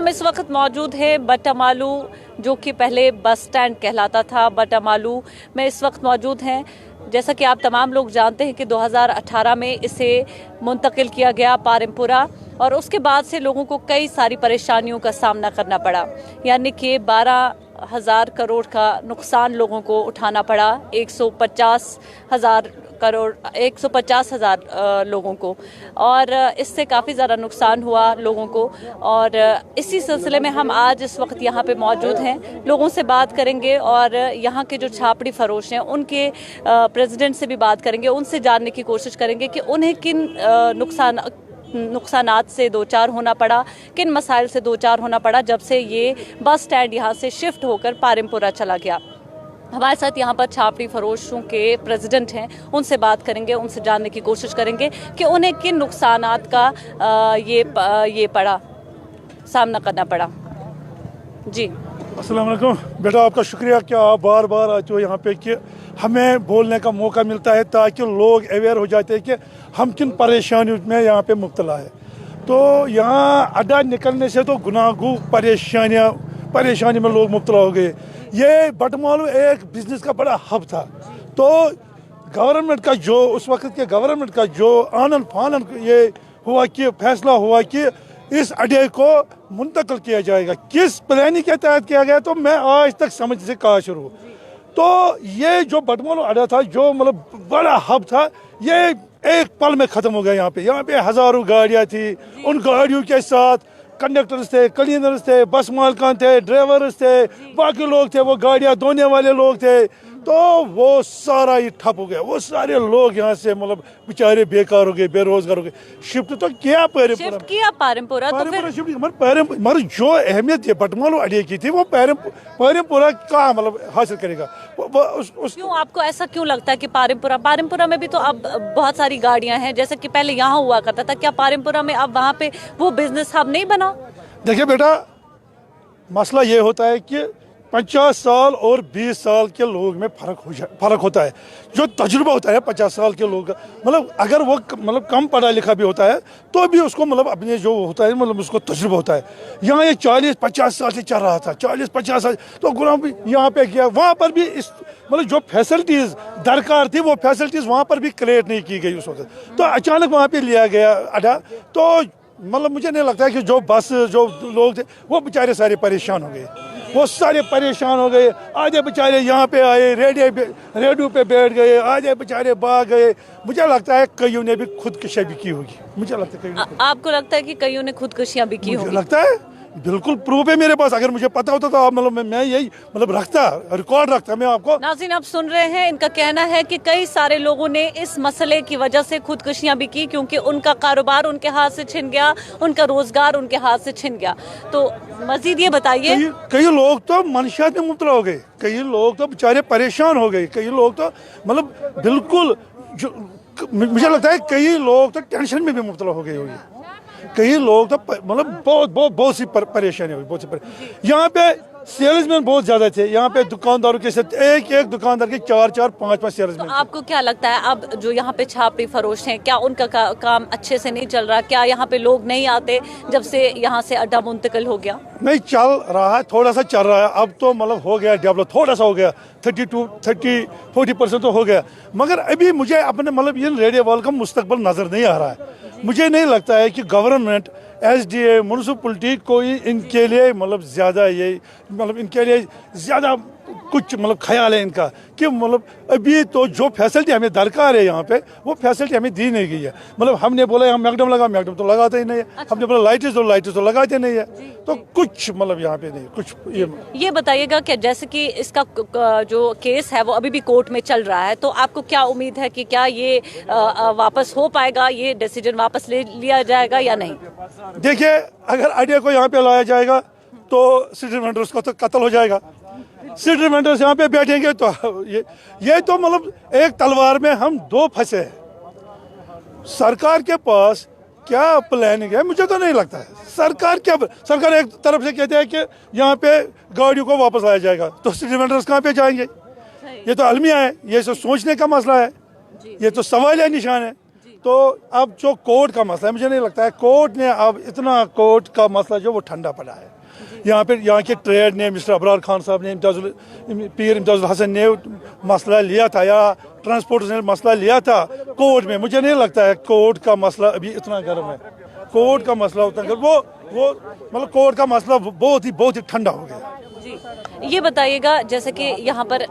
हम इस वक्त मौजूद है बट्टामालू, जो कि पहले बस स्टैंड कहलाता था। बट्टामालू में इस वक्त मौजूद हैं। जैसा कि आप तमाम लोग जानते हैं कि 2018 में इसे मुंतकिल किया गया पारमपुरा, और उसके बाद से लोगों को कई सारी परेशानियों का सामना करना पड़ा। यानी कि 12,000 करोड़ का नुकसान लोगों को उठाना पड़ा, 150,000 लोगों को, और इससे काफ़ी ज़्यादा नुकसान हुआ लोगों को। और इसी सिलसिले में हम आज इस वक्त यहाँ पे मौजूद हैं, लोगों से बात करेंगे और यहाँ के जो छापड़ी फरोश हैं उनके प्रेसिडेंट से भी बात करेंगे, उनसे जानने की कोशिश करेंगे कि उन्हें किन नुकसानात से दो चार होना पड़ा, किन मसाइल से दो चार होना पड़ा जब से ये बस स्टैंड यहाँ से शिफ्ट होकर पारमपुरा चला गया। हमारे साथ यहाँ पर छापड़ी फरोशों के प्रेसिडेंट हैं, उनसे बात करेंगे, उनसे जानने की कोशिश करेंगे कि उन्हें किन नुकसानात का ये पड़ा, सामना करना पड़ा। जी अस्सलाम वालेकुम बेटा, आपका शुक्रिया कि आप बार बार आते हो यहाँ पे कि हमें बोलने का मौका मिलता है ताकि लोग अवेयर हो जाते हैं कि हम किन परेशानियों में यहाँ पे मुब्तला है। तो यहाँ अड्डा निकलने से तो गुनाहगू परेशानी में लोग मुब्तला हो गए। ये बट्टामालू एक बिजनेस का बड़ा हब था, तो गवर्नमेंट का जो उस वक्त के गवर्नमेंट का जो आनन फानन ये हुआ कि फैसला हुआ कि इस अड्डे को मुंतकिल किया जाएगा, किस प्लानिंग के तहत किया गया तो मैं आज तक समझ से कहा शुरू। तो ये जो बट्टामालू अड्डा था, जो मतलब बड़ा हब था, ये एक पल में ख़त्म हो गया। यहाँ पे हज़ारों गाड़ियाँ थी, उन गाड़ियों के साथ कंडक्टर्स थे, क्लीनर्स थे, बस मालकान थे, ड्राइवर्स थे, बाकी लोग थे, वो गाड़ियाँ धोने वाले लोग थे। तो वो सारा ही ठप हो गया। वो सारे लोग यहाँ से मतलब बेचारे बेकार हो गए, बेरोजगार हो गए। शिफ्ट तो किया पारमपुरा तो फिर मगर जो अहमियत ये बट्टामालू अड्डे की थी वो पारमपुरा का मतलब हासिल करेगा। क्यों आपको ऐसा क्यों लगता है कि पारमपुरा में भी तो अब बहुत सारी गाड़ियाँ हैं, जैसे कि पहले यहाँ हुआ करता था, क्या पारमपुरा में अब वहाँ पे वो बिजनेस हब नहीं बना? देखिए बेटा, मसला ये होता है कि 50 साल और 20 साल के लोग में फ़र्क होता है। जो तजुर्बा होता है 50 साल के लोग, मतलब अगर वो मतलब कम पढ़ा लिखा भी होता है तो भी उसको मतलब अपने जो होता है मतलब उसको तजुर्बा होता है। यहाँ ये 40-50 साल से चल रहा था, 40-50 साल। तो गुलाम भी यहाँ पे किया, वहाँ पर भी इस मतलब जो फैसिलिटीज़ दरकार थी वो फैसिलिटीज़ वहाँ पर भी क्रिएट नहीं की गई उस वक्त। तो अचानक वहाँ पर लिया गया अड्डा, तो मतलब मुझे नहीं लगता है कि जो लोग थे वो बेचारे सारे परेशान हो गए। वो सारे परेशान हो गए, आधे बेचारे यहाँ पे आए, रेडियो पे बैठ गए, आधे बेचारे भाग गए। मुझे लगता है कईयों ने भी खुदकुशियाँ भी की होगी। मुझे लगता है आपको लगता है कि कईयों ने खुदकुशियाँ भी की होगी? मुझे लगता है, बिल्कुल प्रूफ है मेरे पास। अगर मुझे पता होता तो आप मतलब मैं यही मतलब रिकॉर्ड रखता मैं आपको। नाज़रीन, आप सुन रहे हैं, इनका कहना है कि कई सारे लोगों ने इस मसले की वजह से खुदकुशियां भी की, क्योंकि उनका कारोबार उनके हाथ से छिन गया, उनका रोजगार उनके हाथ से छिन गया। तो मजीद ये बताइए। कई लोग तो मनशियात में मुब्तला हो गए, कई लोग तो बेचारे परेशान हो गए, कई लोग तो मतलब बिल्कुल मुझे लगता है कई लोग तो टेंशन में भी मुब्तला हो गए होंगे। कई लोग तो मतलब बहुत सी परेशानी हुई, बहुत सी यहाँ पे सेल्समैन बहुत ज्यादा थे। यहाँ पे दुकानदारों के साथ एक दुकानदार के 4-5 सेल्समैन। तो आपको क्या लगता है, अब जो यहाँ पे छापड़ी फरोश हैं, क्या उनका काम अच्छे से नहीं चल रहा? क्या यहाँ पे लोग नहीं आते जब से यहाँ से अड्डा मुंतकिल हो गया? नहीं, चल रहा है, थोड़ा सा चल रहा है। अब तो मतलब हो गया डेवलप, थोड़ा सा हो गया, 30-40% तो हो गया। मगर अभी मुझे अपने मतलब ये रेडियो वाल का मुस्तकबिल नजर नहीं आ रहा है। मुझे नहीं लगता है कि गवर्नमेंट, SDA, म्युनिसिपलिटी कोई इनके लिए मतलब ज़्यादा इनके लिए ज़्यादा कुछ मतलब ख्याल है इनका कि मतलब अभी तो जो फैसिलिटी हमें दरकार है यहाँ पे वो फैसिलिटी हमें दी नहीं गई है। मतलब हमने बोला हम मैकडम तो लगाते ही नहीं है। अच्छा। हमने बोला लाइटें तो लगाते नहीं है। तो कुछ मतलब यहाँ पे नहीं कुछ। ये बताइएगा कि जैसे कि इसका जो केस है वो अभी भी कोर्ट में चल रहा है, तो आपको क्या उम्मीद है कि क्या ये वापस हो पाएगा, ये डिसीजन वापस ले लिया जाएगा या नहीं? देखिए, अगर अड्डे को यहाँ पे लाया जाएगा तो सिटी वेंडर्स का तो कत्ल हो जाएगा। सिटी वेंडर्स यहाँ पे बैठेंगे तो ये तो मतलब एक तलवार में हम दो फंसे हैं। सरकार के पास क्या प्लानिंग है मुझे तो नहीं लगता है। सरकार एक तरफ से कहते हैं कि यहाँ पे गाड़ियों को वापस लाया जाएगा, तो सिटी वेंडर्स कहाँ पे जाएंगे? ये तो अलमिया है, ये तो सोचने का मसला है, ये तो सवाल है, निशान है। तो अब जो कोर्ट का मसला है, मुझे नहीं लगता है कोर्ट ने अब इतना कोर्ट का मसला जो वो ठंडा पड़ा है। यहाँ के ट्रेड ने मिस्टर अबरार खान साहब ने पीर इम्तियाजुल हसन ने मसला लिया था, या ट्रांसपोर्ट ने मसला लिया था कोर्ट में। मुझे नहीं लगता है कोर्ट का मसला अभी इतना गर्म है। कोर्ट का मसला उतना गर्म, वो मतलब कोर्ट का मसला बहुत ही ठंडा हो गया। जी, ये बताइएगा, जैसे कि यहाँ पर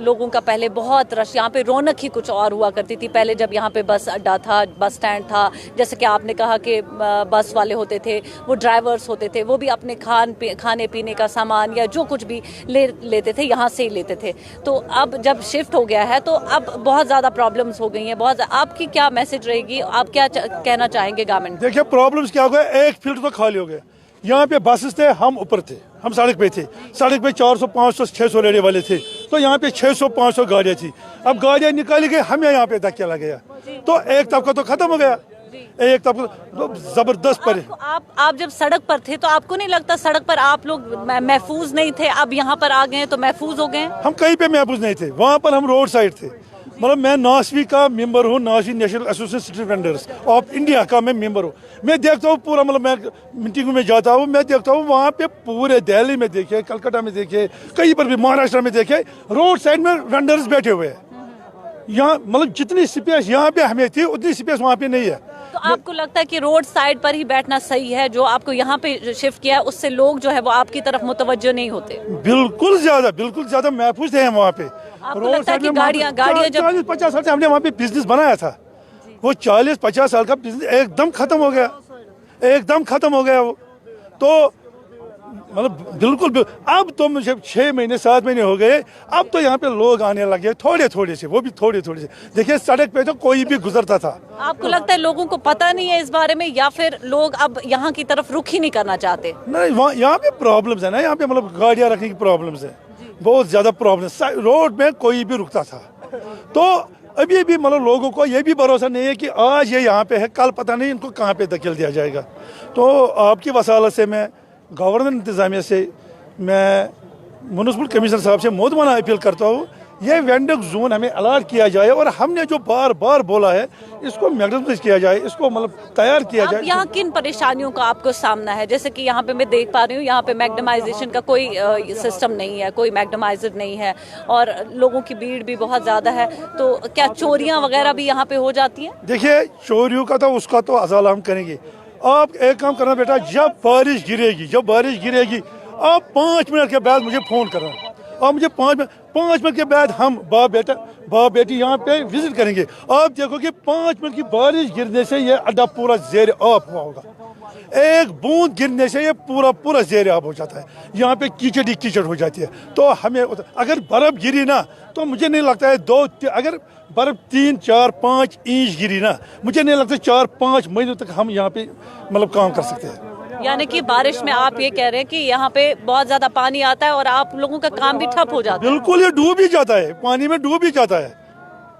लोगों का पहले बहुत रश, यहाँ पे रौनक ही कुछ और हुआ करती थी पहले, जब यहाँ पे बस अड्डा था, बस स्टैंड था। जैसे कि आपने कहा कि बस वाले होते थे, वो ड्राइवर्स होते थे, वो भी अपने खाने पीने का सामान या जो कुछ भी लेते थे यहाँ से ही लेते थे। तो अब जब शिफ्ट हो गया है तो अब बहुत ज़्यादा प्रॉब्लम्स हो गई हैं। आपकी क्या मैसेज रहेगी, आप क्या कहना चाहेंगे गवर्नमेंट? देखिए प्रॉब्लम्स क्या हो गए, एक फील्ड तो खाली हो गए। यहाँ पे बसेस थे, हम ऊपर थे, हम सड़क पे थे। सड़क पे 400, 500, 600 लेने वाले थे, तो यहाँ पे 600, 500 गाड़ियाँ थी। अब गाड़ियाँ निकाली गई, हमें यहाँ पे धक्का लग गया, तो एक तबका तो खत्म हो गया, एक तबका तो जबरदस्त पड़े। आप जब सड़क पर थे तो आपको नहीं लगता सड़क पर आप लोग महफूज नहीं थे? अब यहाँ पर आ गए तो महफूज हो गए? हम कहीं पे महफूज नहीं थे, वहाँ पर हम रोड साइड थे। मतलब मैं नासवी का मेंबर हूँ, NASVI national association street vendors of India का मैं मेंबर हूँ। मैं देखता हूँ पूरा, मतलब मैं मीटिंग में जाता हूँ, मैं देखता हूँ वहाँ पे पूरे दिल्ली में देखे, कलकत्ता में देखे, कहीं पर भी महाराष्ट्र में देखे, रोड साइड में वेंडर्स बैठे हुए हैं। यहाँ मतलब जितनी स्पेस यहाँ पे हमें थी उतनी स्पेस वहाँ पे नहीं है। तो आपको लगता है कि रोड साइड पर ही बैठना सही है? जो आपको यहाँ पे शिफ्ट किया है उससे लोग जो है वो आपकी तरफ मुतवज्जो नहीं होते? बिल्कुल ज्यादा महफूज थे हम वहाँ पे। आपको लगता है कि गाड़ियाँ जब 40-50 साल से हमने वहाँ पे बिजनेस बनाया था, वो 40-50 साल का बिजनेस एकदम खत्म हो गया, वो तो मतलब बिल्कुल। अब तो मुझे 6 महीने 7 महीने हो गए, अब तो यहाँ पे लोग आने लगे थोड़े से, वो भी थोड़े से। देखिए सड़क पे तो कोई भी गुजरता था। आपको लगता है लोगों को पता नहीं है इस बारे में, या फिर लोग अब यहाँ की तरफ रुख ही नहीं करना चाहते? नहीं, यहाँ पे प्रॉब्लम्स है ना, यहाँ पे मतलब गाड़ियाँ रखने की प्रॉब्लम्स है, बहुत ज्यादा प्रॉब्लम। रोड में कोई भी रुकता था, तो अभी भी मतलब लोगों को ये भी भरोसा नहीं है कि आज ये यहाँ पे है, कल पता नहीं इनको कहाँ पे धकेल दिया जाएगा। तो आपकी वसालत से मैं गवर्नर इंतजामिया से, मैं म्युनिसिपल कमिश्नर साहब से मोदमाना अपील करता हूँ, ये वेंडिंग जोन हमें अलॉट किया जाए, और हमने जो बार बार बोला है इसको मैग्नेटाइज किया जाए, इसको मतलब तैयार किया जाए। यहाँ किन परेशानियों का आपको सामना है? जैसे कि यहाँ पे मैं देख पा रही हूँ, यहाँ पे मैग्नेटाइजेशन का कोई सिस्टम नहीं है, कोई मैग्नेटाइजर नहीं है, और लोगों की भीड़ भी बहुत ज़्यादा है। तो क्या चोरियाँ वगैरह भी यहाँ पे हो जाती हैं? देखिए चोरियों का तो उसका तो अजाला हम करेंगे। आप एक काम करना बेटा, जब बारिश गिरेगी आप 5 मिनट के बाद मुझे फ़ोन करना, और मुझे 5 मिनट के बाद हम बाप बेटी यहाँ पे विजिट करेंगे। आप देखो कि 5 मिनट की बारिश गिरने से ये अड्डा पूरा ज़ेर आब हुआ होगा। एक बूंद गिरने से ये पूरा ज़ेर आब हो जाता है, यहाँ पे कीचड़ हो जाती है। तो हमें अगर बर्फ़ गिरी ना, तो मुझे नहीं लगता है अगर बर्फ़ 3, 4, 5 इंच गिरी ना, मुझे नहीं लगता 4-5 महीनों तक हम यहाँ पे मतलब काम कर सकते हैं। यानी कि बारिश में आप ये कह रहे हैं कि यहाँ पे बहुत ज्यादा पानी आता है और आप लोगों का काम भी ठप हो जाता है? बिल्कुल, ये डूब ही जाता है, पानी में डूब ही जाता है।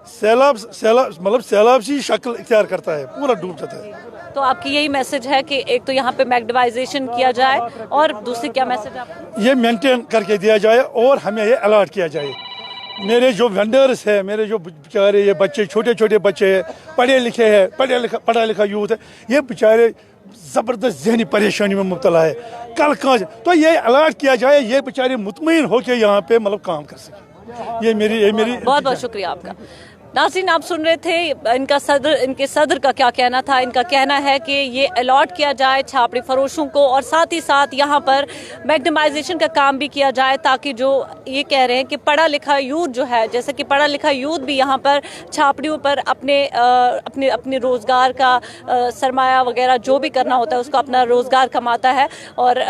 सैलाब सी शक्ल इख्तियार करता है, पूरा डूब जाता है। तो आपकी यही मैसेज है कि एक तो यहाँ पे मैग्नेटाइजेशन किया जाए, और दूसरी क्या मैसेज आपका? ये मेंटेन करके दिया जाए और हमें ये अलॉट किया जाए। मेरे जो वेंडर्स है, मेरे जो बेचारे ये बच्चे, छोटे बच्चे हैं, पढ़ा लिखा यूथ है, ये बेचारे ज़बरदस्त ज़हनी परेशानी में मुब्तला है। कल कहाँ से तो ये अलॉट किया जाए, ये बेचारे मुतमईन होकर यहाँ पे मतलब काम कर सके। ये मेरी बहुत शुक्रिया आपका। नाज़रीन, आप सुन रहे थे इनके सदर का क्या कहना था। इनका कहना है कि ये अलॉट किया जाए छापड़ी फरोशों को, और साथ ही साथ यहाँ पर मैग्नेटाइजेशन का काम भी किया जाए, ताकि जो ये कह रहे हैं कि पढ़ा लिखा यूथ जो है, जैसे कि पढ़ा लिखा यूथ भी यहाँ पर छापड़ियों पर अपने रोज़गार का सरमाया वगैरह जो भी करना होता है उसको अपना रोज़गार कमाता है। और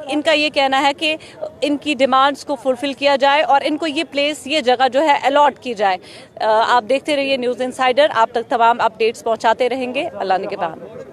इनका ये कहना है कि इनकी डिमांड्स को फुलफिल किया जाए और इनको ये जगह जो है अलॉट की जाए। आप देखते रहिए न्यूज़ इनसाइडर, आप तक तमाम अपडेट्स पहुंचाते रहेंगे। अल्लाह ने के बाद।